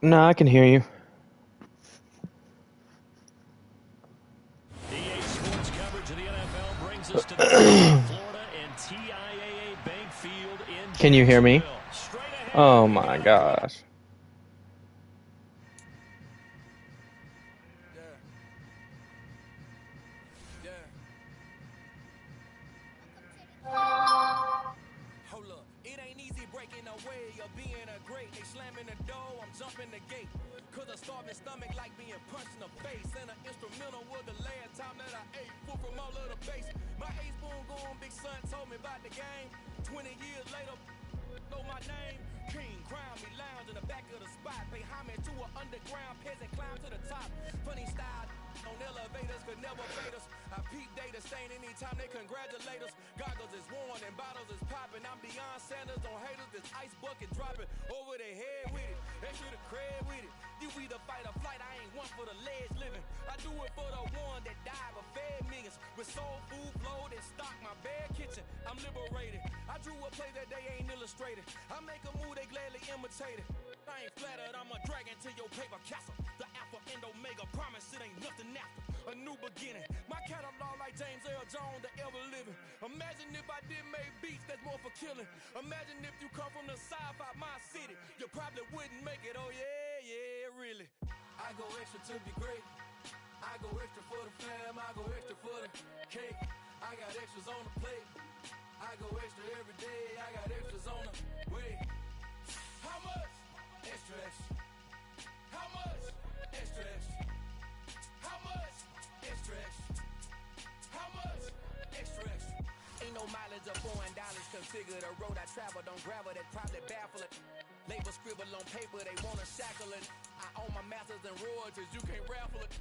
No, I can hear you. EA Sports coverage of the NFL brings us to the state of Florida and TIAA Bank Field in Can you hear me? Jacksonville. Straight ahead. Oh my gosh. Hold up, it ain't easy breaking away or being a great. They slamming the door, I'm jumping the gate. Cause a starving stomach like being punched in the face. And an instrumental was the last time that I ate food from all of the base. My ace boom goon, big son told me about the game. 20 years later, know my name. King, crown me, lounge in the back of the spot. Pay homage to an underground peasant, climb to the top. Funny style on elevators could never fade us. I peep data stain anytime they congratulate us. Goggles is worn and bottles is popping. I'm Deion Sanders on haters, this ice bucket dropping over their head with it. They should have cred with it. You either fight or flight, I ain't one for the ledge living. I do it for the one that died but fed millions. With soul food flow that stock my bare kitchen. I'm liberated. I drew a play that they ain't illustrated. I make a move, they gladly imitate it. I ain't flattered, I'm a dragon to your paper castle. The alpha and omega, promise it ain't nothing after. A new beginning. My catalog like James Earl Jones, the ever living. Imagine if I did make beats that's more for killing. Imagine if you come from the sci-fi, my city. You probably wouldn't make it, oh yeah, really. I go extra to be great. I go extra for the fam, I go extra for the cake. I got extras on the plate. I go extra every day, I got extras on the way. How much? Extra, extra. How much? Extra, extra. How much? Extra, extra. How much? Extra, extra. Ain't no mileage of $4 configure the road I travel. Don't gravel, that probably baffle it. Label scribble on paper, they wanna shackle it. I own my masters and royalties, you can't raffle it.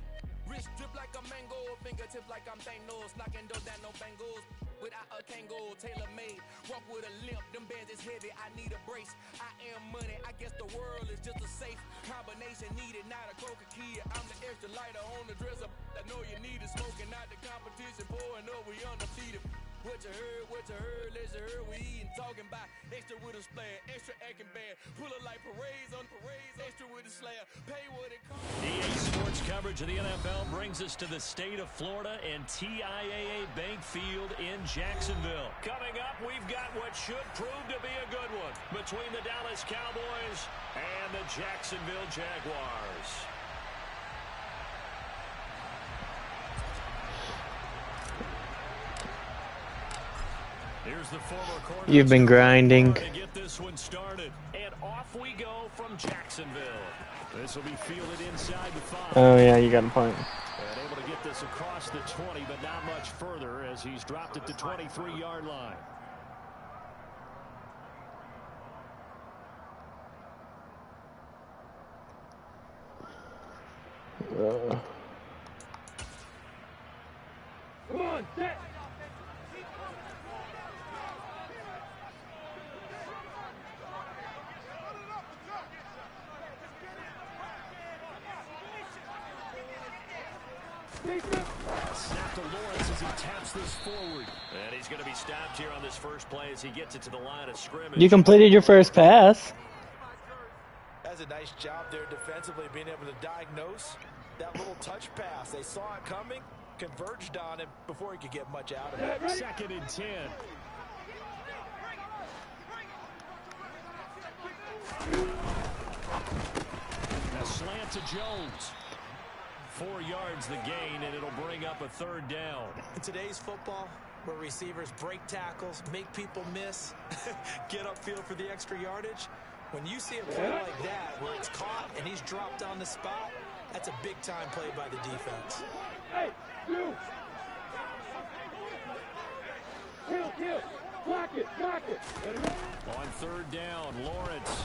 Wrist drip like a mango, fingertips like I'm Thanos. Knocking doors down, no bangles. Without a Kango, tailor made. Walk with a limp, them bands is heavy, I need a brace. I am money, I guess the world is just a safe combination needed, not a coca kid. I'm the extra lighter on the dresser. I know you need it, smoking out the competition, pouring up, we undefeated. What you heard, let's you heard, we eatin', talking about extra with a splash, extra acting bad, pull it like parades on parades, extra with a slayer, pay what it costs. EA Sports coverage of the NFL brings us to the state of Florida and TIAA Bank Field in Jacksonville. Coming up, we've got what should prove to be a good one between the Dallas Cowboys and the Jacksonville Jaguars. Here's the former You've been grinding. to get this one started. And off we go from Jacksonville. This will be fielded inside the 5. Oh yeah, you got a point. And able to get this across the 20, but not much further as he's dropped it to 23-yard line. Come on, set! Snap to Lawrence as he taps this forward. And he's going to be stopped here on this first play as he gets it to the line of scrimmage. You completed your first pass. That's a nice job there defensively, being able to diagnose that little touch pass. They saw it coming, converged on him before he could get much out of it. 2nd and 10. A slant to Jones. 4 yards the gain, and it'll bring up a 3rd down. In today's football, where receivers break tackles, make people miss, get upfield for the extra yardage, when you see a play like that where it's caught and he's dropped on the spot, that's a big-time play by the defense. Hey, you! Kill! Block it! On 3rd down, Lawrence.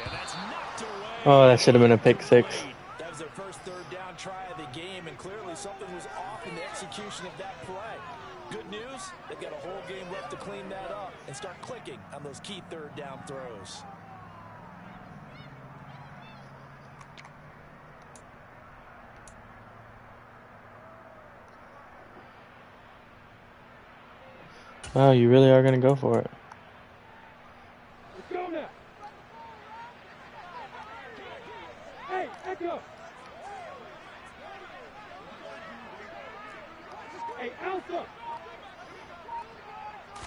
And that's knocked away. Oh, that should have been a pick 6. That was their first 3rd down try of the game, and clearly something was off in the execution of that play. Good news, they've got a whole game left to clean that up and start clicking on those key 3rd down throws. Oh, you really are going to go for it. Let's go now!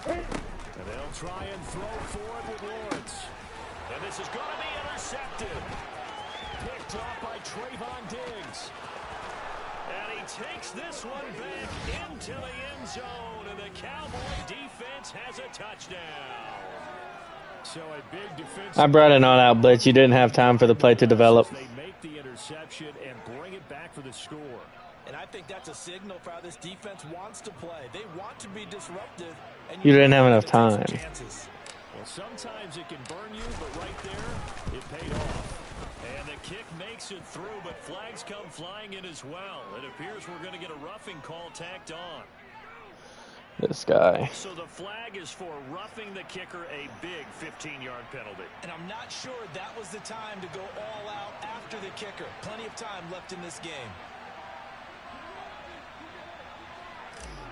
And they'll try and throw forward with Lawrence. And this is going to be intercepted. Picked off by Trayvon Diggs. And he takes this one back into the end zone. And the Cowboy defense has a touchdown. So a big defense. I brought an all-out blitz. You didn't have time for the play to develop. They make the interception and bring it back for the score. And I think that's a signal for how this defense wants to play. They want to be disruptive. And You didn't have enough time. Well, sometimes it can burn you, but right there, it paid off. And the kick makes it through, but flags come flying in as well. It appears we're going to get a roughing call tacked on. This guy. So the flag is for roughing the kicker, a big 15-yard penalty. And I'm not sure that was the time to go all out after the kicker. Plenty of time left in this game.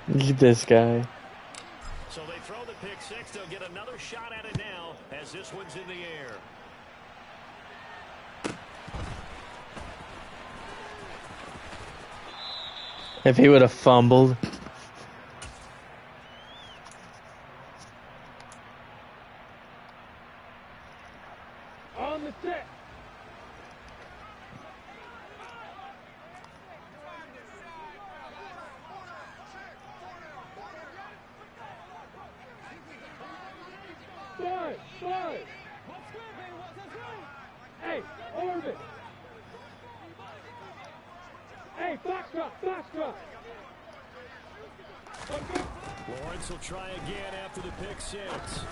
Look at this guy. So they throw the pick six. They'll get another shot at it now as this one's in the air. If he would have fumbled. On the set. Five. Hey, Orbit. Hey, Foxtrot. Lawrence will try again after the pick six.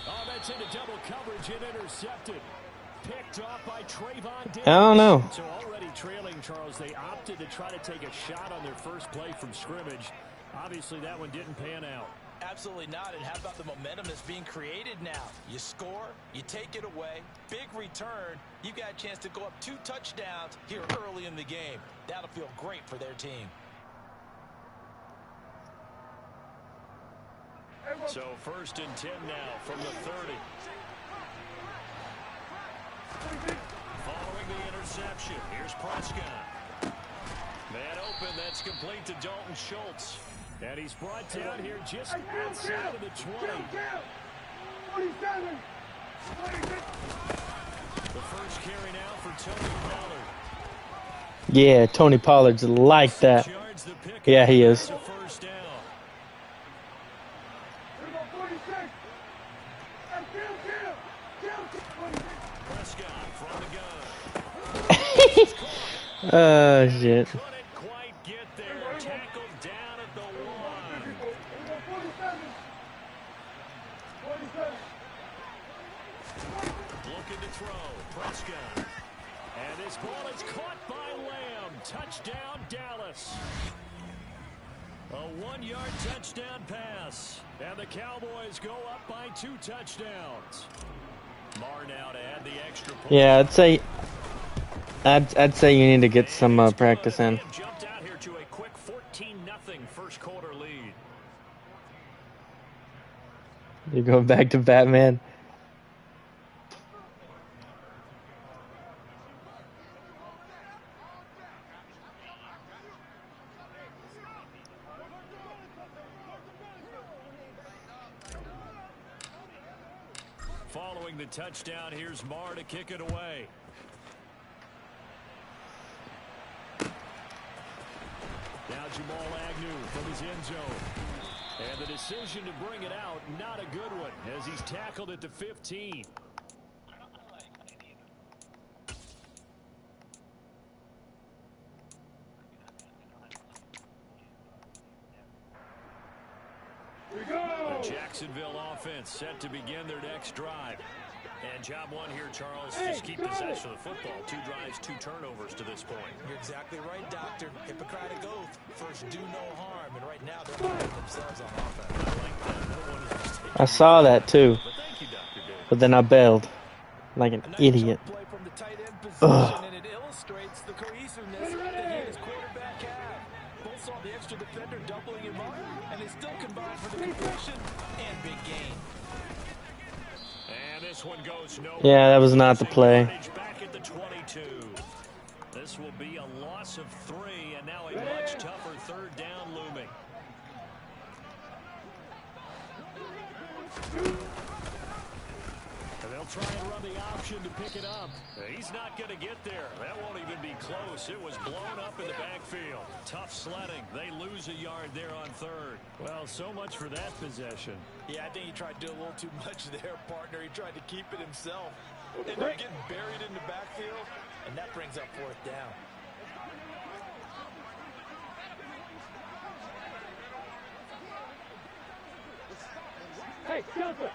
Oh, that's into double coverage and intercepted. Picked off by Trayvon Diggs. I don't know. So already trailing, Charles, they opted to try to take a shot on their first play from scrimmage. Obviously, that one didn't pan out. Absolutely not. And how about the momentum that's being created now? You score, you take it away, big return. You got a chance to go up 2 touchdowns here early in the game. That'll feel great for their team. So 1st and 10 now from the 30. Following the interception, here's Prescott. Man open, that's complete to Dalton Schultz. And he's brought down here just outside of the 20. 47. The first carry now for Tony Pollard. Yeah, Tony Pollard's like that. Yards the pick. Yeah, he is. It's a first down. Prescott from the gun. Oh, shit. Couldn't quite get there. Tackled down at the 1. Looking to throw. Prescott. And this ball is caught by Lamb. Touchdown, Dallas. A 1-yard touchdown pass. And the Cowboys go up by 2 touchdowns. Marr now to add the extra point. Yeah, I'd say you need to get some practice in. Jumped out here to a quick 14-0 first quarter lead. You're going back to Batman. Following the touchdown, here's Marr to kick it away. Now Jamal Agnew from his end zone. And the decision to bring it out, not a good one, as he's tackled at the 15. The Jacksonville offense set to begin their next drive. And job one here, Charles, just keep possession of the football. 2 drives, 2 turnovers to this point. You're exactly right, Doctor. Hippocratic oath. First, do no harm. And right now, they're hurting themselves on offense. I like that. No one is mistaken. I saw that too, But thank you, Dr. Dave. but then I bailed like an A nice idiot. jump play from the tight end position, and it illustrates the cohesiveness that he and his quarterback have. Both saw the extra defender doubling him up, and they still combined for the completion and big gain. And this one goes nowhere. Yeah, that was not the play. Back at the 22. this will be a loss of 3, and now a much tougher third down looming. And they'll try and run the option to pick it up. He's not going to get there. That won't even be close. It was blown up in the backfield. Tough sledding. They lose a yard there on third. Well, so much for that possession. Yeah, I think he tried to do a little too much there, partner. He tried to keep it himself. Ended up getting buried in the backfield, and that brings up fourth down. Hey, Delta!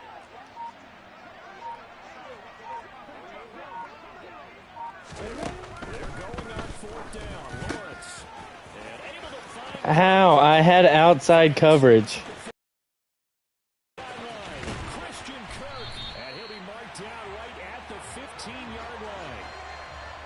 They're going on fourth down. Lawrence. And able to find How? I had outside coverage. Christian Kirk. And he'll be marked down right at the 15-yard line.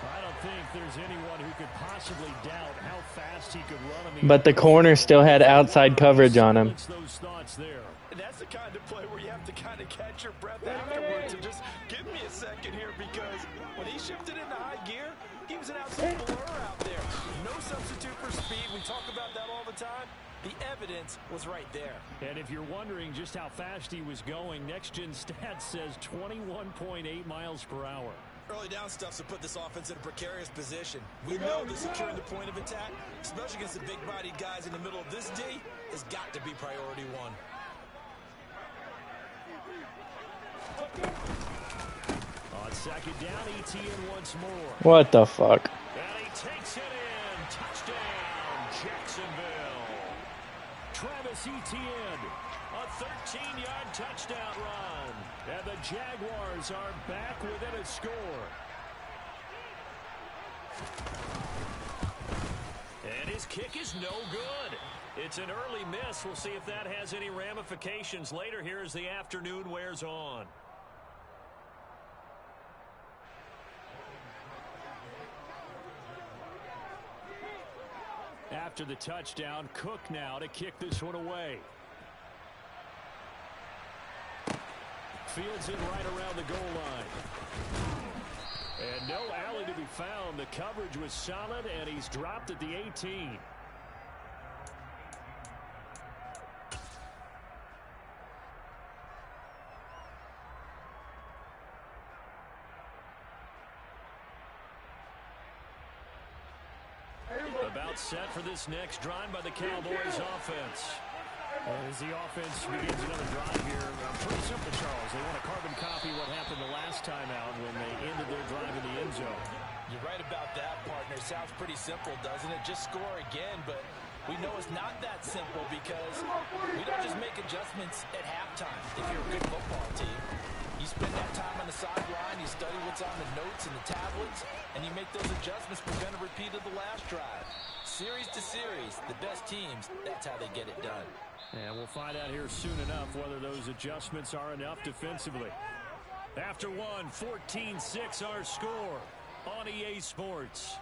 I don't think there's anyone who could possibly doubt how fast he could run. But the corner still had outside coverage on him. Those thoughts there. And that's the kind of play where you have to kind of catch your breath afterwards and just give me a second here, because when he shifted into high gear, he was an absolute blur out there. No substitute for speed. We talk about that all the time. The evidence was right there. And if you're wondering just how fast he was going, Next Gen Stats says 21.8 miles per hour. Early down stuff's to put this offense in a precarious position. We know that securing the point of attack, especially against the big-bodied guys in the middle of this D, has got to be priority one. On second down, Etienne once more. What the fuck? And he takes it in. Touchdown, Jacksonville. Travis Etienne, a 13-yard touchdown run. And the Jaguars are back within a score. And his kick is no good. It's an early miss. We'll see if that has any ramifications later here as the afternoon wears on. After the touchdown, Cook now to kick this one away. Fields it right around the goal line. And no alley to be found. The coverage was solid, and he's dropped at the 18. About set for this next drive by the Cowboys offense. As the offense begins another drive here, pretty simple, Charles. They want to carbon copy what happened the last time out when they ended their drive in the end zone. You're right about that, partner. Sounds pretty simple, doesn't it? Just score again, but we know it's not that simple because we don't just make adjustments at halftime if you're a good football team. You spend that time on the sideline, you study what's on the notes and the tablets, and you make those adjustments prevent a repeat of the last drive. Series to series, the best teams, that's how they get it done. And we'll find out here soon enough whether those adjustments are enough defensively. After one, 14-6 our score on EA Sports.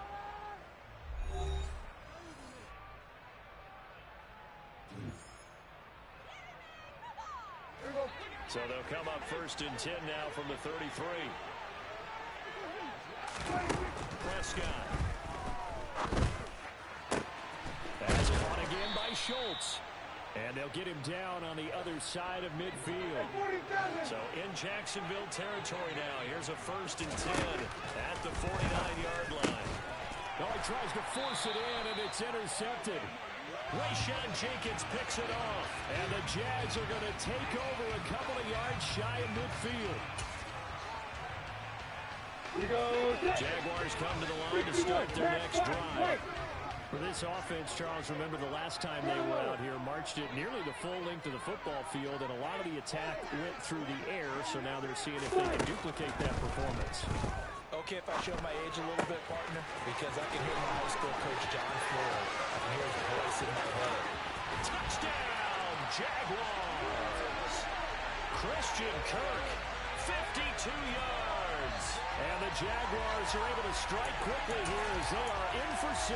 So they'll come up first and 10 now from the 33. Prescott. That's caught again by Schultz. And they'll get him down on the other side of midfield. So in Jacksonville territory now. Here's a first and 10 at the 49-yard line. Now he tries to force it in, and it's intercepted. Rayshawn Jenkins picks it off. And the Jags are going to take over a couple of yards shy of midfield. Jaguars come to the line to start their next drive. For this offense, Charles, remember the last time they were out here, marched it nearly the full length of the football field, and a lot of the attack went through the air, so now they're seeing if they can duplicate that performance. Okay, if I show my age a little bit, partner, because I can hear my high school coach, John Floyd. I can hear his voice in my head. Touchdown, Jaguars! Christian Kirk, 52 yards. And the Jaguars are able to strike quickly here as they are in for 6.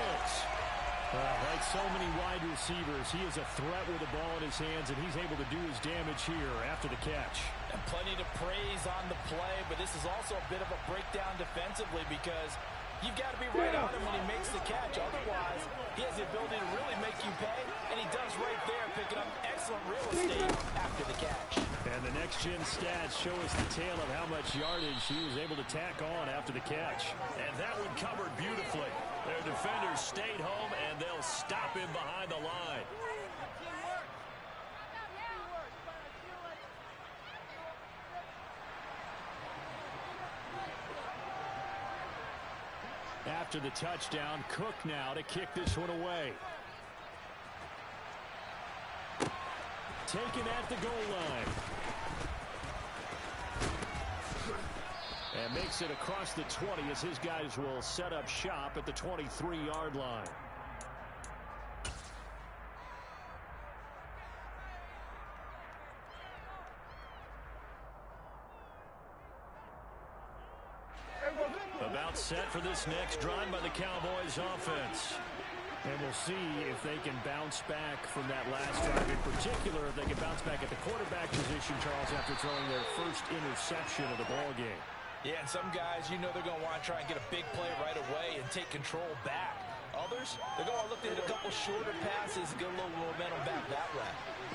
Like so many wide receivers, he is a threat with the ball in his hands, and he's able to do his damage here after the catch. And plenty to praise on the play, but this is also a bit of a breakdown defensively because You've got to be right on him when he makes the catch. Otherwise, he has the ability to really make you pay, and he does right there, picking up excellent real estate after the catch. And the next-gen stats show us the tale of how much yardage he was able to tack on after the catch. And that one covered beautifully. Their defenders stayed home, and they'll stop him behind the line. After the touchdown, Cook now to kick this one away. Taken at the goal line. And makes it across the 20 as his guys will set up shop at the 23-yard line. About set for this next drive by the Cowboys offense. And we'll see if they can bounce back from that last drive. In particular, if they can bounce back at the quarterback position, Charles, after throwing their first interception of the ball game. Yeah, and some guys, you know they're going to want to try and get a big play right away and take control back. Others, they're going to look at a couple shorter passes and get a little momentum back that way.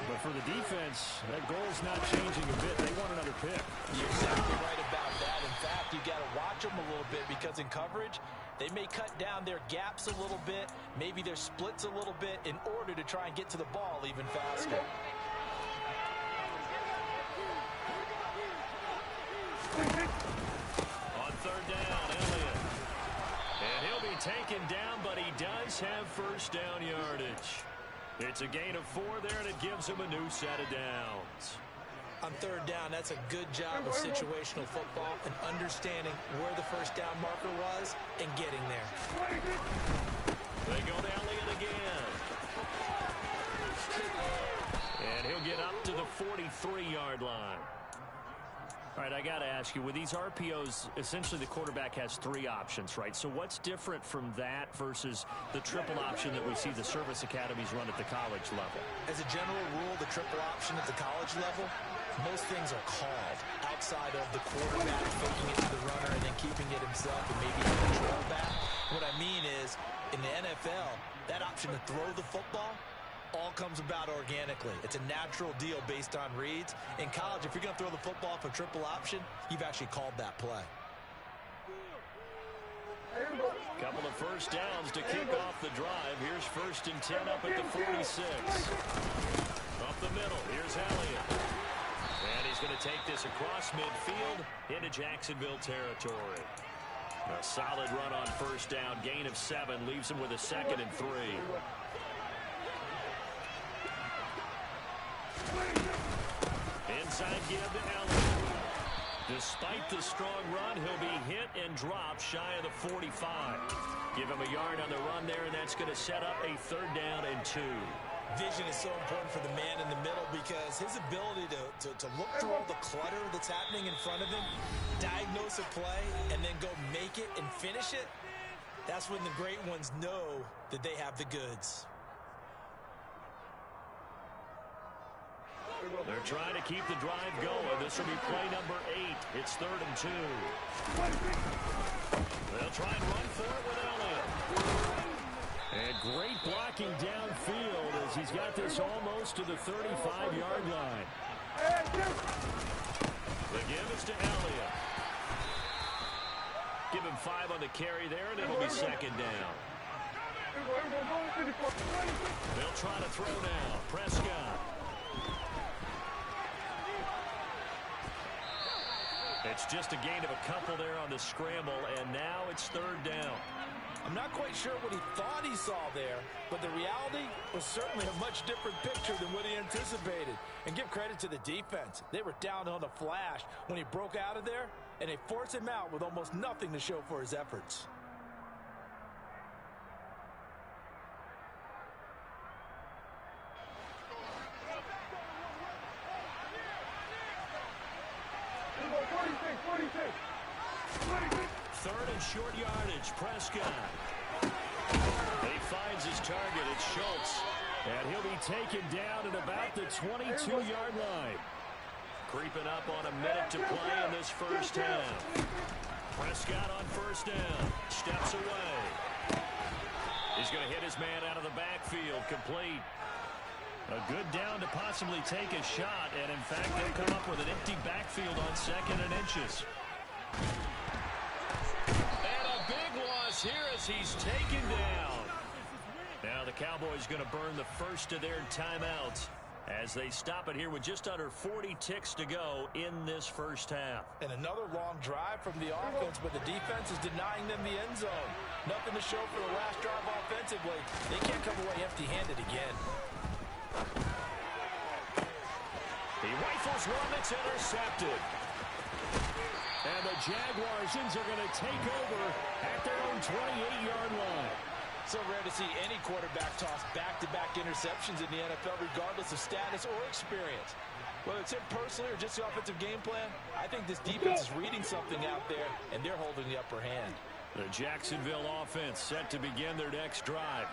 But for the defense, that goal's not changing a bit. They want another pick. You're exactly right about that. In fact, you got to watch them a little bit because in coverage, they may cut down their gaps a little bit, maybe their splits a little bit in order to try and get to the ball even faster. On third down, Elliott. And he'll be taken down, but he does have first down yardage. It's a gain of 4 there, and it gives him a new set of downs. On third down, that's a good job of situational football and understanding where the first down marker was and getting there. They go to Elliott again. And he'll get up to the 43-yard line. All right, I got to ask you, with these RPOs, essentially the quarterback has 3 options, right? So what's different from that versus the triple option that we see the service academies run at the college level? As a general rule, the triple option at the college level, most things are called outside of the quarterback faking it to the runner and then keeping it himself and maybe a control back. What I mean is, in the NFL, that option to throw the football all comes about organically. It's a natural deal based on reads. In college, if you're going to throw the football for triple option, you've actually called that play. Couple of first downs to kick off the drive. Here's 1st and 10 up at the 46. Up the middle, here's Elliott. And he's going to take this across midfield into Jacksonville territory. A solid run on first down, gain of 7, leaves him with a 2nd and 3. Inside give to Elliott. Despite the strong run, he'll be hit and dropped shy of the 45. Give him a yard on the run there, and that's going to set up a 3rd down and 2. Vision is so important for the man in the middle because his ability to look through all the clutter that's happening in front of him, diagnose a play, and then go make it and finish it, that's when the great ones know that they have the goods. They're trying to keep the drive going. This will be play number 8. It's 3rd and 2. They'll try and run for it with Elliott. And great blocking downfield as he's got this almost to the 35-yard line. The give is to Elliott. Give him 5 on the carry there, and it'll be 2nd down. They'll try to throw now. Prescott. It's just a gain of a couple there on the scramble, and now it's 3rd down. I'm not quite sure what he thought he saw there, but the reality was certainly a much different picture than what he anticipated. And give credit to the defense. They were down on the flash when he broke out of there, and they forced him out with almost nothing to show for his efforts. Third and short yardage, Prescott. He finds his target, it's Schultz. And he'll be taken down at about the 22-yard line. Creeping up on a minute to play in this first half. Prescott on first down. steps away. He's going to hit his man out of the backfield, complete. A good down to possibly take a shot, and in fact, they'll come up with an empty backfield on 2nd and inches. And a big loss here as he's taken down. Now the Cowboys going to burn the first of their timeouts as they stop it here with just under 40 ticks to go in this first half. And another long drive from the offense, but the defense is denying them the end zone. Nothing to show for the last drive offensively. They can't come away empty-handed again. He rifles one that's intercepted. And the Jaguars are going to take over at their own 28-yard line. So rare to see any quarterback toss back-to-back interceptions in the NFL, regardless of status or experience. Whether it's him personally or just the offensive game plan, I think this defense is reading something out there, and they're holding the upper hand. The Jacksonville offense set to begin their next drive.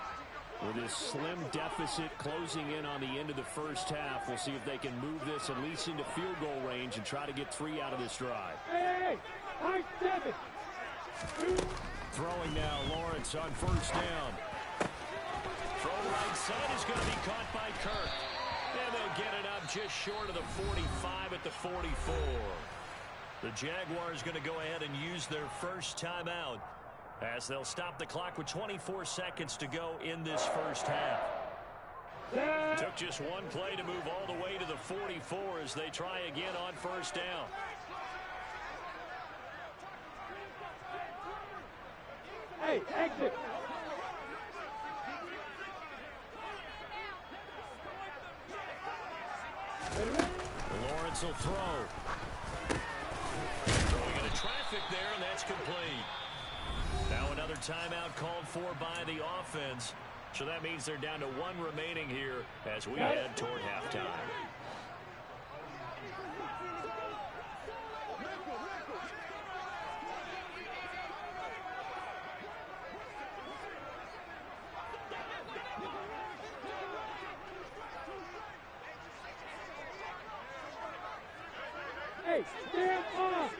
With this slim deficit closing in on the end of the first half, we'll see if they can move this at least into field goal range and try to get 3 out of this drive. Hey, high 7. Throwing now, Lawrence on first down. Throw right side is going to be caught by Kirk. And they'll get it up just short of the 45 at the 44. The Jaguars going to go ahead and use their first timeout as they'll stop the clock with 24 seconds to go in this first half. Took just one play to move all the way to the 44 as they try again on first down. Hey, exit. Lawrence will throw. Throwing into traffic there, and that's complete. Now another timeout called for by the offense. So that means they're down to 1 remaining here as we head toward halftime. Hey, stand up.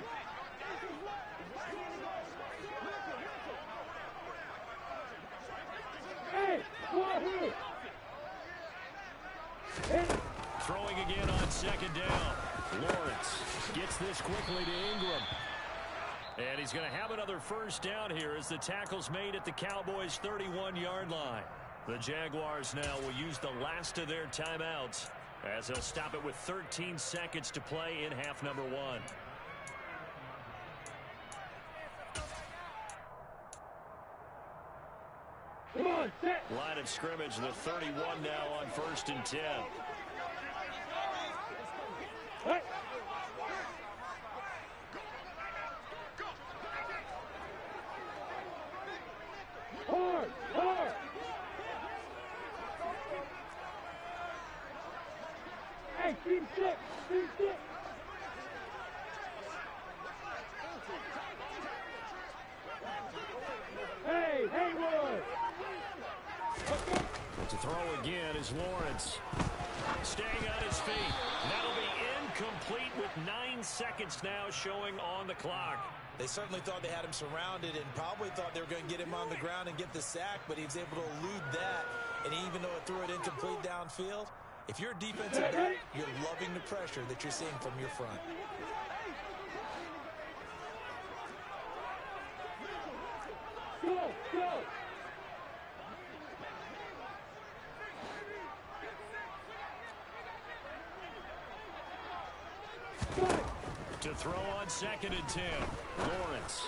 Hey, Wahoo. Throwing again on second down. Lawrence gets this quickly to Ingram. And he's going to have another first down here as the tackle's made at the Cowboys' 31-yard line. The Jaguars now will use the last of their timeouts as they'll stop it with 13 seconds to play in half number 1. Come on, set. Line of scrimmage, the 31 now on 1st and 10. Hey. Hard, hard. Hey, team 6, team 6. Hey, Haywood. To throw again is Lawrence. Staying on his feet. That'll be incomplete with 9 seconds now showing on the clock. They certainly thought they had him surrounded and probably thought they were going to get him on the ground and get the sack, but he was able to elude that. And even though it threw it incomplete downfield, if you're a defensive back, you're loving the pressure that you're seeing from your front. Go, go. To throw on 2nd and 10. Lawrence.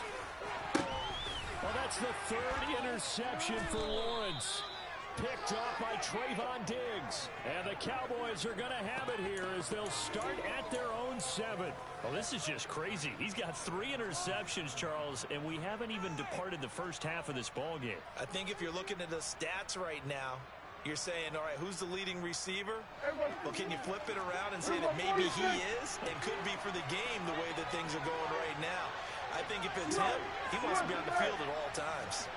Well, that's the 3rd interception for Lawrence. Picked off by Trayvon Diggs. And the Cowboys are going to have it here as they'll start at their own 7. Well, this is just crazy. He's got 3 interceptions, Charles, and we haven't even departed the first half of this ballgame. I think if you're looking at the stats right now, you're saying, all right, who's the leading receiver? Well, can you flip it around and say that maybe he is and could be for the game the way that things are going right now? I think if it's him, he wants to be on the field at all times.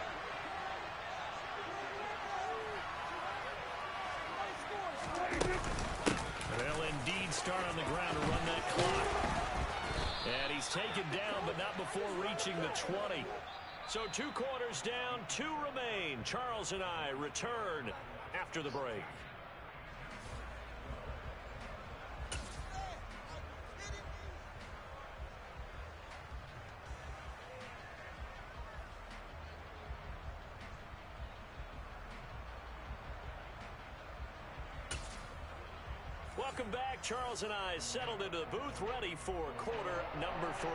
They'll indeed start on the ground to run that clock. And he's taken down, but not before reaching the 20. So 2 quarters down, 2 remain. Charles and I return after the break. Welcome back. Charles and I settled into the booth, ready for quarter number 3.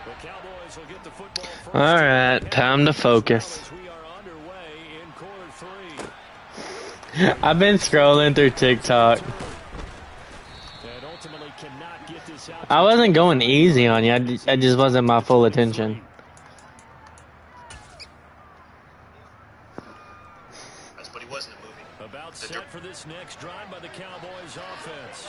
The Cowboys will get the football first. All right, time to focus. We are underway in quarter 3. I've been scrolling through TikTok. And ultimately cannot get this out. I wasn't going easy on you. I just wasn't my full attention. That's what he was in the movie. About set for this next drive by the Cowboys offense.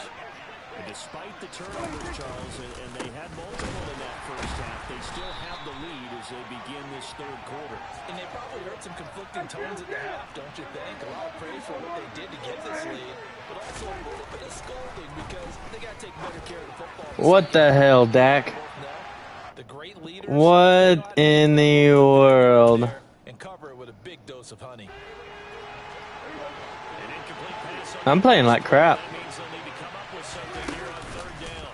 And despite the turnovers, Charles, and they had multiple in that first half, they still have the lead as they begin this 3rd quarter. And they probably heard some conflicting tones at the half, don't you think? A lot of praise for what they did to get this lead, but also a little bit of scolding because they got to take better care of the football. What the hell, Dak? The great leaders, What in the world? and cover it with a big dose of honey. An incomplete pass on I'm playing like crap. that means they'll need to come up with something here on 3rd down.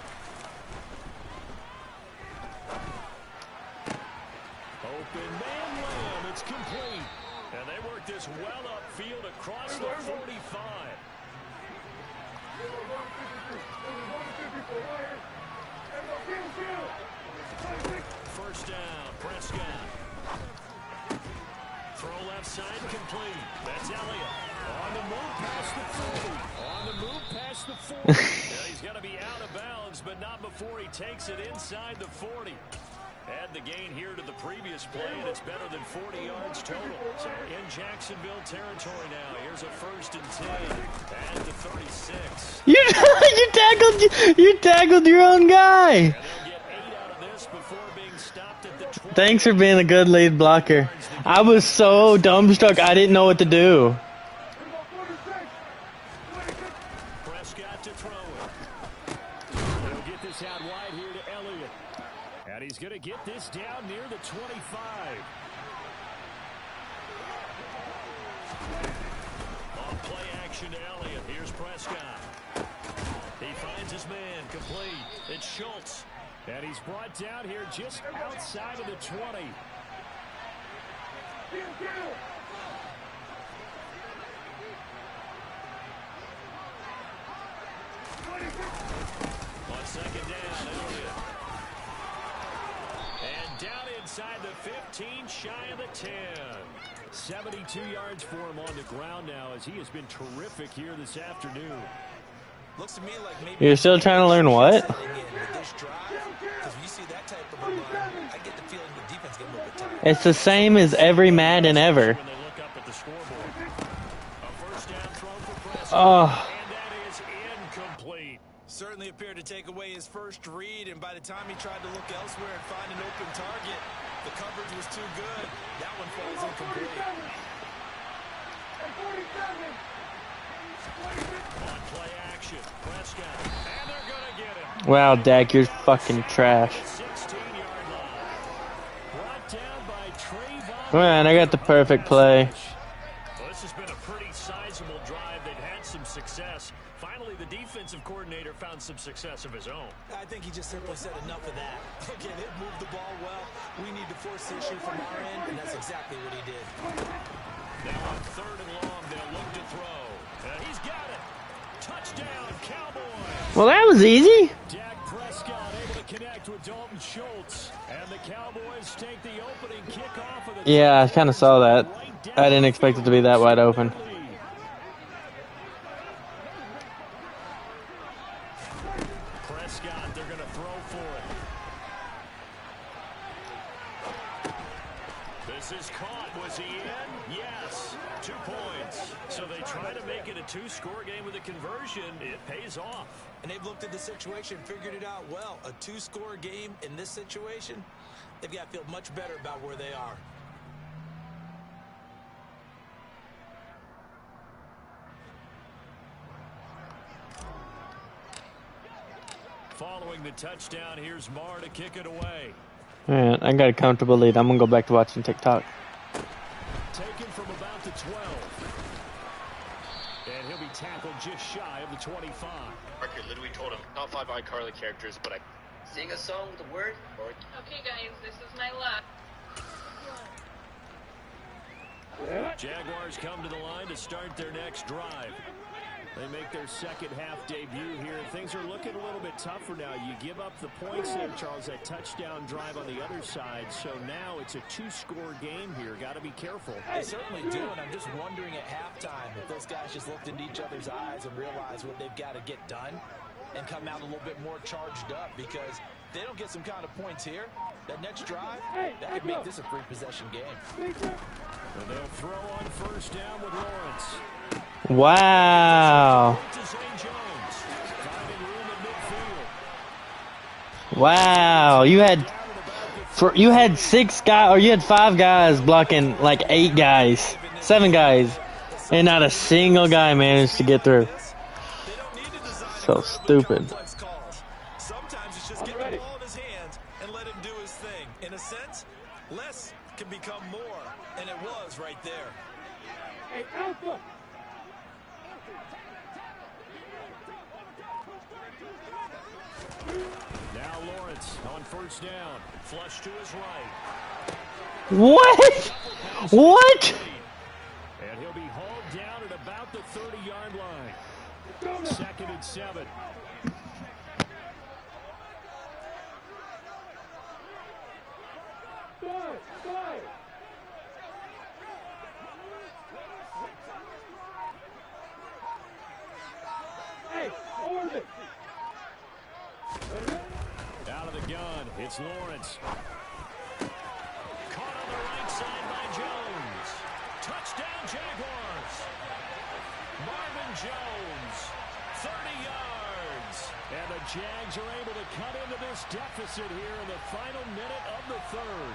Open man lamb, it's complete. And they work this well upfield across the 45. First down, Prescott. Throw left side complete. That's Elliott. On the move past the 40. On the move past the 40. Now he's got to be out of bounds, but not before he takes it inside the 40. Add the gain here to the previous play, and it's better than 40 yards total. So in Jacksonville territory now. Here's a 1st and 10 at the 36. You tackled your own guy. And they'll get 8 out of this before being stopped at the 20. Thanks for being a good lead blocker. I was so dumbstruck I didn't know what to do. Prescott to throw it. He'll get this out wide here to Elliott. And he's going to get this down near the 25. On play action to Elliott. Here's Prescott. He finds his man complete. It's Schultz. And he's brought down here just outside of the 20. On 2nd down, Elliott. And down inside the 15, shy of the 10. 72 yards for him on the ground now as he has been terrific here this afternoon. Looks to me like maybe You're still trying to learn what? with this drive, because when you see that type of a run, I get the feeling the defense getting a little bit tired. It's the same as every Madden ever. When they look up at the scoreboard. A 1st down throw for Prescott. Oh. And that is incomplete. Certainly appeared to take away his first read, and by the time he tried to look elsewhere and find an open target, the coverage was too good. That one falls incomplete. On play action, Prescott. And they're going to get him. Wow, Dak, you're fucking trash. 16-yard line. Brought down by Trayvon. Man, I got the perfect play. Well, this has been a pretty sizable drive. They've had some success. Finally, the defensive coordinator found some success of his own. I think he just simply said enough of that. Okay, they've moved the ball well. We need to force the issue from our end, and that's exactly what he did. Now on 3rd and long, they'll look to throw. He's got it. Touchdown, Cowboys. Well, that was easy. Dak Prescott able to connect with Dalton Schultz. And the Cowboys take the opening kickoff of the Yeah, I kind of saw that. I didn't expect it to be that wide open. Prescott, they're going to throw for it. This is caught. Was he in? Yes. 2 points. So they try to make it a 2-score game with a conversion. It pays off. And they've looked at the situation, figured it out well. A 2-score game in this situation, they've got to feel much better about where they are. Following the touchdown, here's Marr to kick it away. Alright, I got a comfortable lead. I'm gonna go back to watching TikTok. Taken from about the 12. And he'll be tackled just shy of the 25. Parker literally told him, top 5 iCarly characters, but I sing a song with a word? Or... Okay, guys, this is my luck. Jaguars come to the line to start their next drive. They make their second half debut here. Things are looking a little bit tougher now. You give up the points there, Charles, that touchdown drive on the other side. So now it's a 2-score game here. Got to be careful. They certainly do, and I'm just wondering at halftime if those guys just looked into each other's eyes and realized what they've got to get done and come out a little bit more charged up, because if they don't get some kind of points here, that next drive, that could make this a 3-possession game. And they'll throw on first down with Lawrence. Wow. Wow. You had 6 guys, or you had 5 guys blocking like 8 guys, 7 guys, and not a single guy managed to get through. So stupid. Sometimes it's just get the ball in his hands and let him do his thing. In a sense, less can become more, and it was right there. Hey, Alpha! Now Lawrence on first down. Flush to his right. What? What? And he'll be hauled down at about the 30-yard line. Second and 7. Five. Hey, orbit! Out of the gun, it's Lawrence. Caught on the right side by Jones. Touchdown, Jaguars. Marvin Jones, 30 yards. And the Jags are able to cut into this deficit here in the final minute of the third.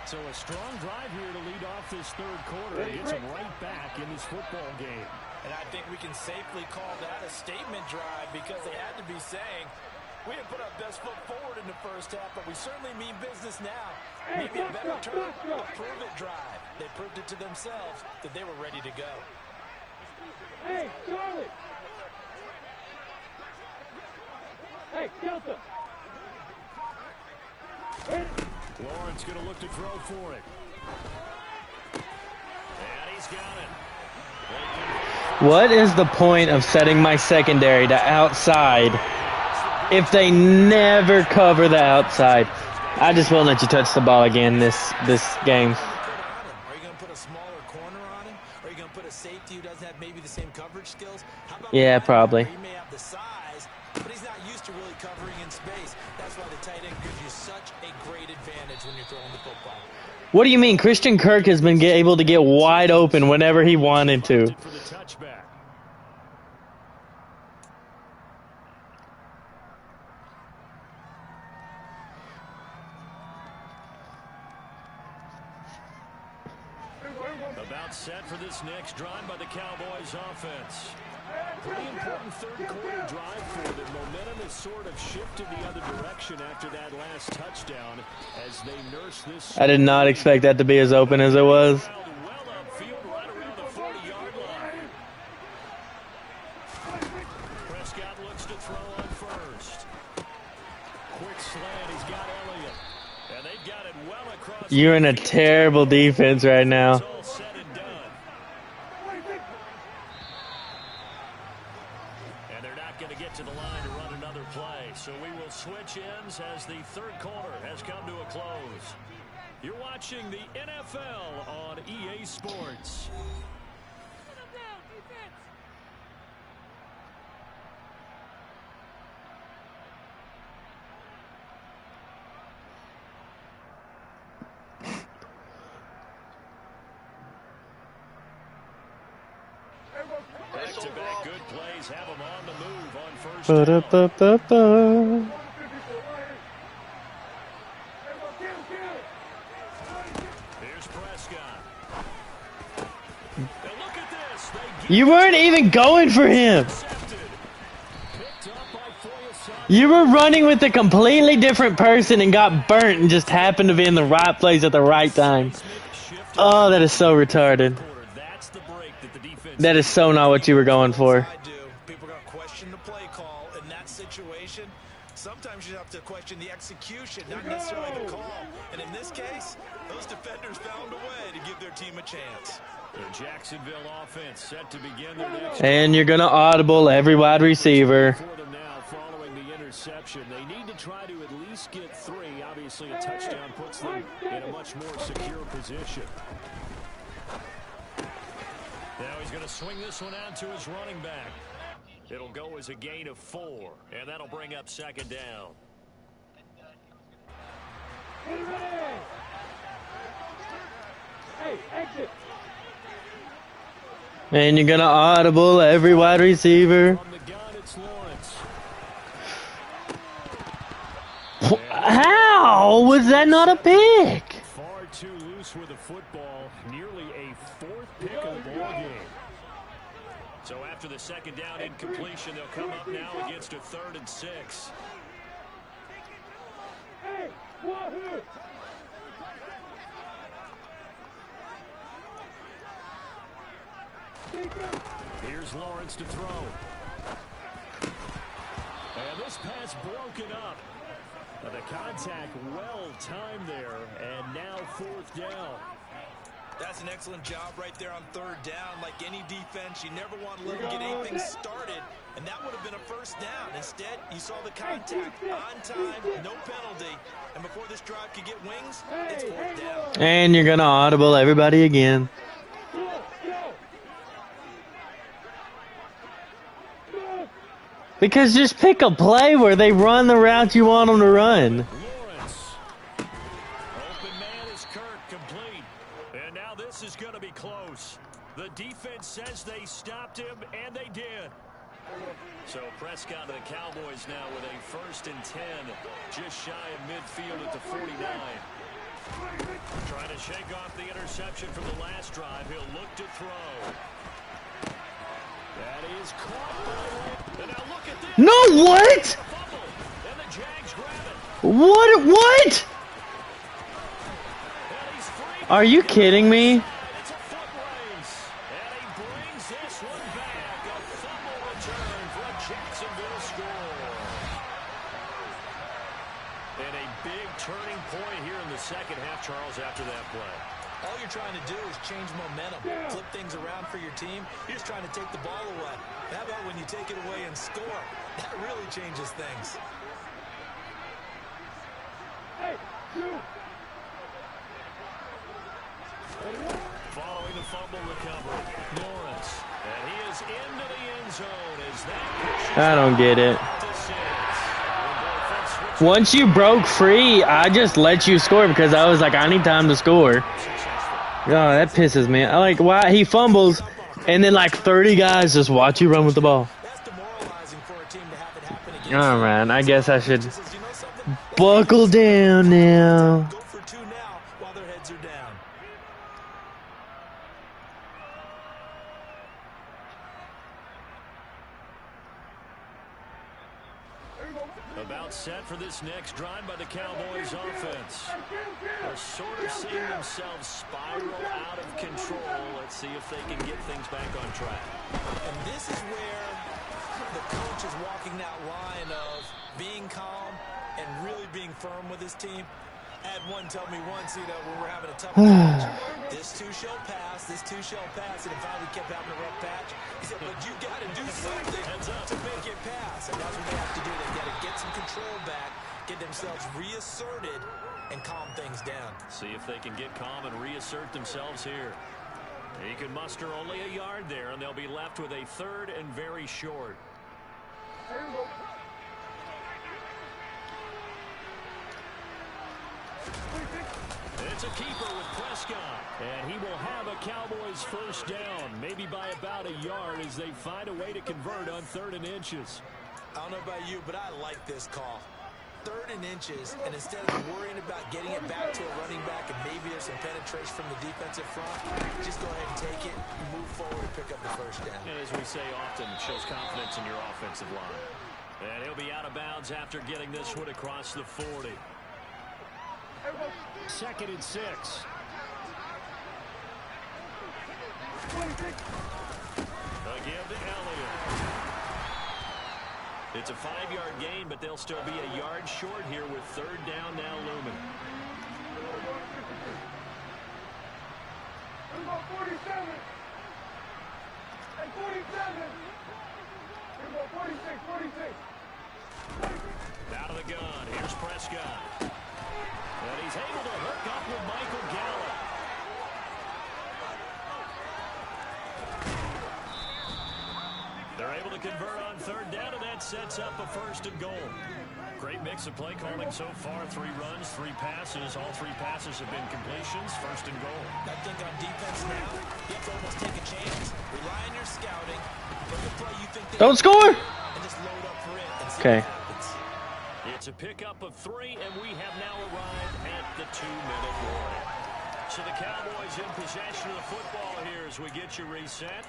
So a strong drive here to lead off this third quarter. It gets them right back in this football game. And I think we can safely call that a statement drive, because they had to be saying, we didn't put our best foot forward in the first half, but we certainly mean business now. Maybe a better term, a prove-it drive. They proved it to themselves that they were ready to go. Hey, Charlie! Hey, Delta! Lawrence going to look to throw for it. And he's got it. What is the point of setting my secondary to outside if they never cover the outside? I just won't let you touch the ball again this game. Are you going to put a smaller corner on him? Are you going to put a safety who doesn't have maybe the same coverage skills? How about Yeah, probably. He may have the size, but he's not used to really covering in space. That's why the tight end gives you such a great advantage when you're throwing the football. What do you mean? Christian Kirk has been able to get wide open whenever he wanted to. For the touchback. About set for this next drive by the Cowboys offense. Pretty important third quarter drive for them. Momentum has sort of shifted the other direction after that last touchdown as they nurse this. I did not expect that to be as open as it was. Well upfield, right around the 40-yard line. Prescott looks to throw on first. Quick slant, he's got Elliott. And they've got it well across. You're in a terrible defense right now. It's all said and done. And they're not going to get to the line to run another play. So we will switch ends as the third quarter has come to a close. You're watching the NFL on EA Sports. Back-to-back good plays have them on the move on first down. Ba-da-ba-ba-ba. Here's Prescott. And look at this. They get You weren't even going for him. intercepted. Picked up by Foyesana. You were running with a completely different person and got burnt and just happened to be in the right place at the right time. Oh, that is so retarded. That is so not what you were going for. People are going to question the play call in that situation. Sometimes you have to question the execution, not necessarily the call. And in this case, those defenders found a way to give their team a chance. The Jacksonville offense set to begin their next. And you're going to audible every wide receiver. For them now, following the interception, they need to try to at least get 3. Obviously, a touchdown puts them in a much more secure position. Now he's going to swing this one out to his running back. It'll go as a gain of 4, and that'll bring up 2nd down. Hey, exit. And you're going to audible every wide receiver. From the gun, it's Lawrence. How was that not a pick? Far too loose with the football. Nearly a 4th pick of the ball game. So after the 2nd down incompletion, they'll come up now against a 3rd and 6. Hey, Wahoo! Here's Lawrence to throw. And this pass broken up. The contact well timed there, and now 4th down. That's an excellent job right there on 3rd down. Like any defense, you never want to let them get anything started, and that would have been a 1st down. Instead, you saw the contact on time, no penalty, and before this drive could get wings, it's 4th down. And you're going to audible everybody again. Because just pick a play where they run the route you want them to run. Lawrence. Open man is Kirk, complete. And now this is going to be close. The defense says they stopped him, and they did. So Prescott to the Cowboys now with a 1st and 10, just shy of midfield at the 49. Trying to shake off the interception from the last drive. He'll look to throw. That is caught. And now look at this. No, what? Fumble. And the Jags grab it. What? And he's free. Are you kidding me? It's a foot race. And he brings this one back. A fumble return for a Jacksonville score. And a big turning point here in the 2nd half, Charles, after that play. All you're trying to do is change momentum, flip things around for your team. You're just trying to take the ball away. How about when you take it away and score? That really changes things. Hey, you. Following the fumble recovery, Lawrence. And he is into the end zone as that I don't get it. pushes Once you broke free, I just let you score because I was like, I need time to score. Oh, that pisses me. I like why he fumbles and then like 30 guys just watch you run with the ball. That's demoralizing for a team to have it happen against. All right, I guess I should buckle down now. Go for 2 now while their heads are down. About set for this next drive by the Cowboys offense. They're sort of seeing themselves spiral out of control. Let's see if they can get things back on track. And this is where the coach is walking that line of being calm and really being firm with his team. I had one tell me once, when we're having a tough patch, this too shall pass, and it finally kept having a rough patch. He said, but you got to do something to make it pass, and that's what they have to do. They've got to get some control back, get themselves reasserted, and calm things down. See if they can get calm and reassert themselves here. He can muster only a yard there, and they'll be left with a 3rd and very short. It's a keeper with Prescott, and he will have a Cowboys 1st down, maybe by about a yard as they find a way to convert on 3rd and inches. I don't know about you, but I like this call. 3rd and inches, and instead of worrying about getting it back to a running back and maybe there's some penetration from the defensive front, just go ahead and take it, move forward, and pick up the 1st down. And as we say often, it shows confidence in your offensive line. And he'll be out of bounds after getting this one across the 40. 2nd and 6. Again to Elliott. It's a 5-yard gain, but they'll still be a yard short here with 3rd down now looming. 47. And 47. 46, 46. Out of the gun. Here's Prescott. And he's able to hook up with Michael Gallup. They're able to convert on 3rd down, and that sets up a 1st and goal. Great mix of play calling so far. 3 runs, 3 passes. All 3 passes have been completions. 1st and goal. I think on defense now, you have to almost take a chance. Rely on your scouting. Look at play you think Don't score! and just load up for it and see Okay. what happens. It's a pickup of 3, and we have now arrived at the 2-minute warning. So the Cowboys in possession of the football here as we get you reset.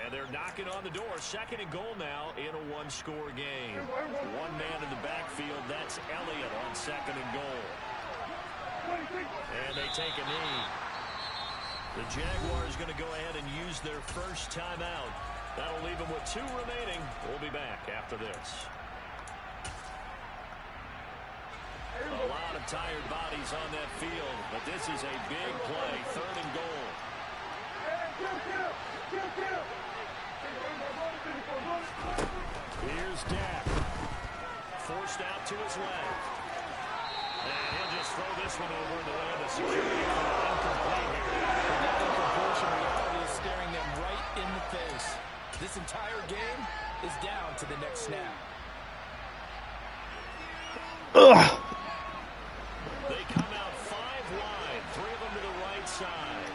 And they're knocking on the door. 2nd and goal now in a 1-score game. 1 man in the backfield. That's Elliott on 2nd and goal. And they take a knee. The Jaguars going to go ahead and use their first timeout. That'll leave them with 2 remaining. We'll be back after this. A lot of tired bodies on that field, but this is a big play. 3rd and goal. Here's Dak. Forced out to his left. And he'll just throw this one over in the land of security. Incomplete here. That incompletion reality is staring them right in the face. This entire game is down to the next snap. Ugh. They come out 5 wide. 3 of them to the right side.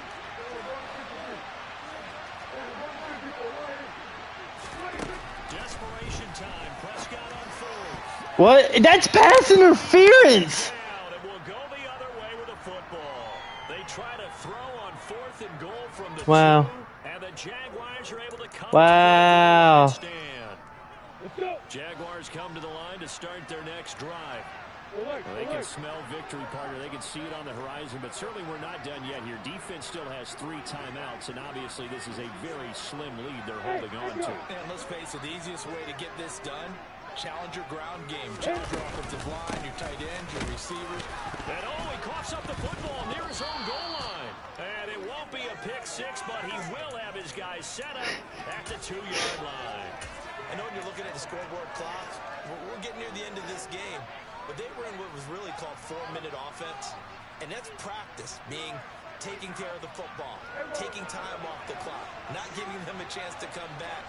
Desperation time. Prescott on 4th. What? That's pass interference! Down, and we'll go the other way with the football. They try to throw on 4th and goal from the 2, and the Jaguars are able to come Wow. to the stand. Jaguars come to the line to start their next drive. They can smell victory, partner. They can see it on the horizon, but certainly we're not done yet here. Defense still has 3 timeouts, and obviously this is a very slim lead they're holding on to. And let's face it, the easiest way to get this done, challenge your ground game. Challenge your offensive line, your tight end, your receivers. And he coughs up the football near his own goal line. And it won't be a pick 6, but he will have his guys set up at the 2-yard line. I know when you're looking at the scoreboard clock, we're getting near the end of this game. But they were in what was really called 4-minute offense. And that's practice, being taking care of the football, taking time off the clock, not giving them a chance to come back.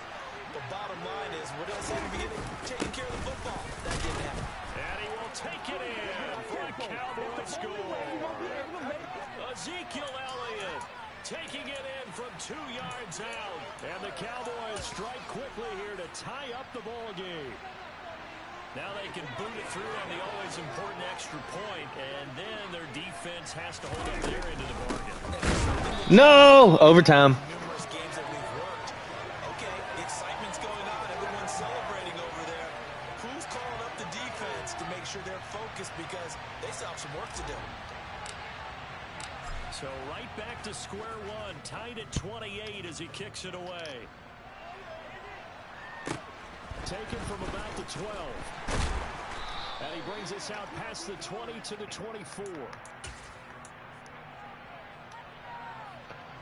But bottom line is, what else are you beginning? Taking care of the football. That didn't happen. And he will take it in for a Cowboy score. Ezekiel Elliott taking it in from 2 yards out. And the Cowboys strike quickly here to tie up the ball game. Now they can boot it through on the always important extra point, and then their defense has to hold up their end of the bargain. No! Overtime. Numerous games that we've worked. Okay, the excitement's going on. Everyone's celebrating over there. Who's calling up the defense to make sure they're focused because they still have some work to do? So right back to square one, tied at 28 as he kicks it away. Taken from about the 12. And he brings us out past the 20 to the 24.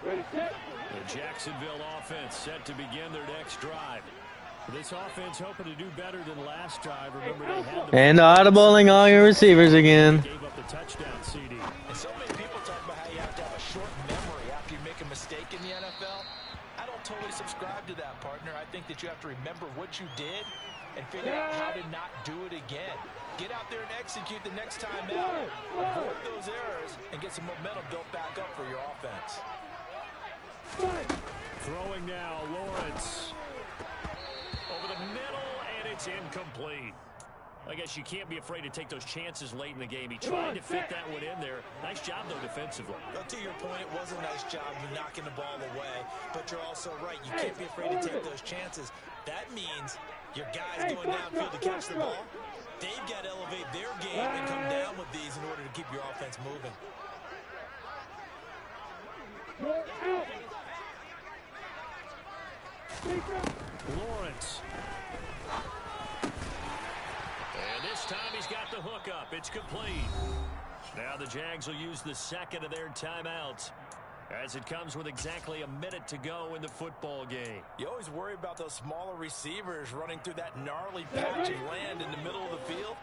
The Jacksonville offense set to begin their next drive. This offense hoping to do better than last drive. Remember, they had the And audibling all your receivers again. gave up the touchdown CD. And so many people talk about how you have to have a short memory after you make a mistake in the NFL. I don't totally subscribe to that, partner. I think that you have to remember what you did and figure out how to not do it again. Get out there and execute the next time out. Avoid those errors and get some momentum built back up for your offense. Throwing now, Lawrence. Over the middle, and it's incomplete. I guess you can't be afraid to take those chances late in the game. He tried to fit that one in there. Nice job, though, defensively. Well, to your point, it was a nice job of knocking the ball away. But but you're also right. You can't be afraid to take those chances. That means your guys going downfield to catch the ball, they've got to elevate their game and come down with these in order to keep your offense moving. Lawrence. And this time he's got the hook up. It's complete. Now the Jags will use the second of their timeouts as it comes with exactly a minute to go in the football game. You always worry about those smaller receivers running through that gnarly patch of land in the middle of the field.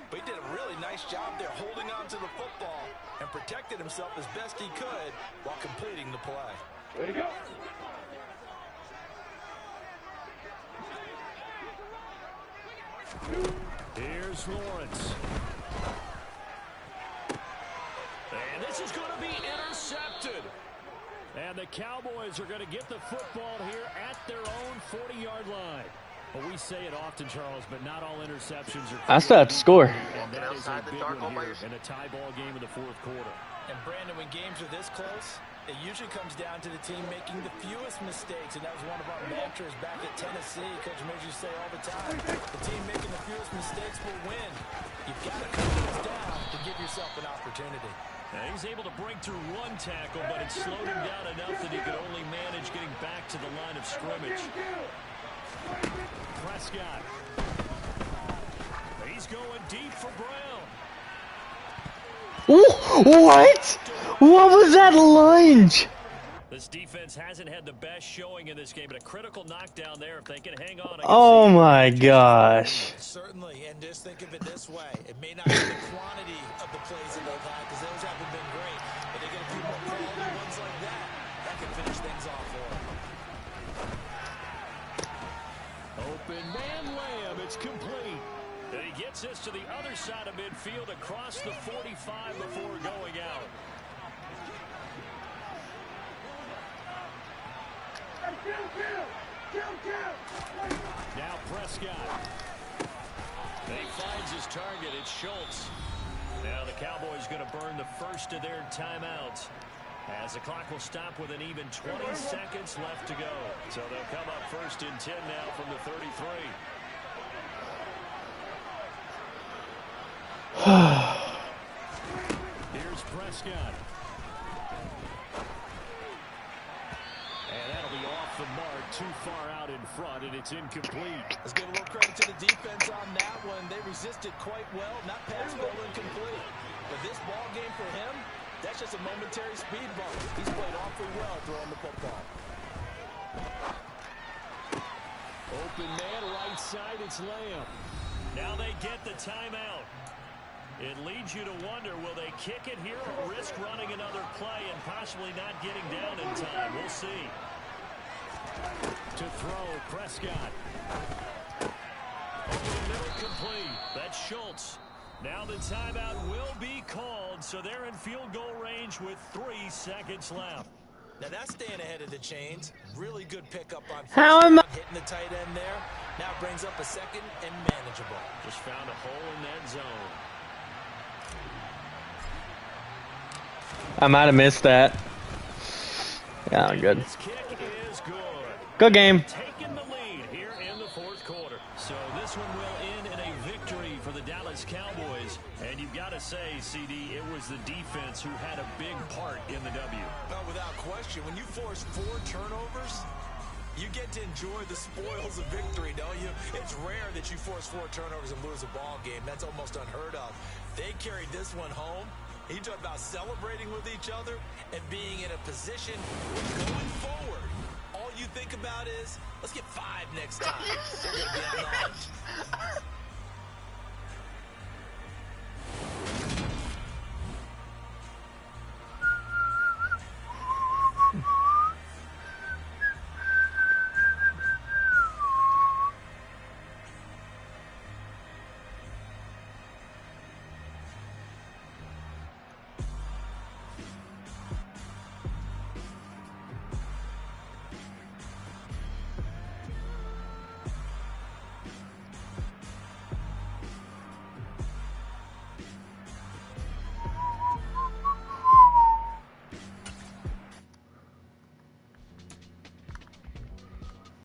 But he did a really nice job there holding on to the football and protected himself as best he could while completing the play. Way to go. Here's Lawrence. And this is going to be intercepted. And the Cowboys are going to get the football here at their own 40-yard line. Well, we say it often, Charles, but not all interceptions are... I still have to score. And that is a big one here in a tie ball game in the fourth quarter. And Brandon, when games are this close, it usually comes down to the team making the fewest mistakes, and that was one of our mantras back at Tennessee. Coach Mills used to say all the time, the team making the fewest mistakes will win. You've got to cut those down to give yourself an opportunity. Now he's able to break through one tackle, but it slowed him down enough that he could only manage getting back to the line of scrimmage. Prescott. He's going deep for Brown. What? What was that lunge? This defense hasn't had the best showing in this game, but a critical knockdown there if they can hang on. Oh my gosh. Certainly, and just think of it this way. It may not be the quantity of the plays that they've had, because those haven't been great, but they get a few more quality ones like that. That can finish things off for them. Open man layup. It's complete. And he gets this to the other side of midfield across the 45 before going out. Now Prescott. And he finds his target. It's Schultz. Now the Cowboys going to burn the first of their timeouts, as the clock will stop with an even 20 seconds left to go. So they'll come up first and 10 now from the 33. Here's Prescott. And that'll be off the mark, too far out in front, and it's incomplete. Let's give a little credit to the defense on that one. They resisted quite well. Not pass ball incomplete. But this ball game for him, that's just a momentary speed bump. He's played awfully well throwing the football. Open man, right side, it's Lamb. Now they get the timeout. It leads you to wonder, will they kick it here or risk running another play and possibly not getting down in time? We'll see. To throw, Prescott. Open middle complete. That's Schultz. Now the timeout will be called, so they're in field goal range with 3 seconds left. Now that's staying ahead of the chains. Really good pickup on How am I hitting the tight end there. Now brings up a second and manageable. Just found a hole in that zone. I might have missed that. Yeah, I'm good. This kick is good. Good game. Taking the lead here in the fourth quarter. So this one will end in a victory for the Dallas Cowboys. And you've got to say, CD, it was the defense who had a big part in the W. Oh, without question. When you force 4 turnovers, you get to enjoy the spoils of victory, don't you? It's rare that you force 4 turnovers and lose a ball game. That's almost unheard of. They carried this one home. He talked about celebrating with each other and being in a position going forward. All you think about is, let's get 5 next time. They're going to be on the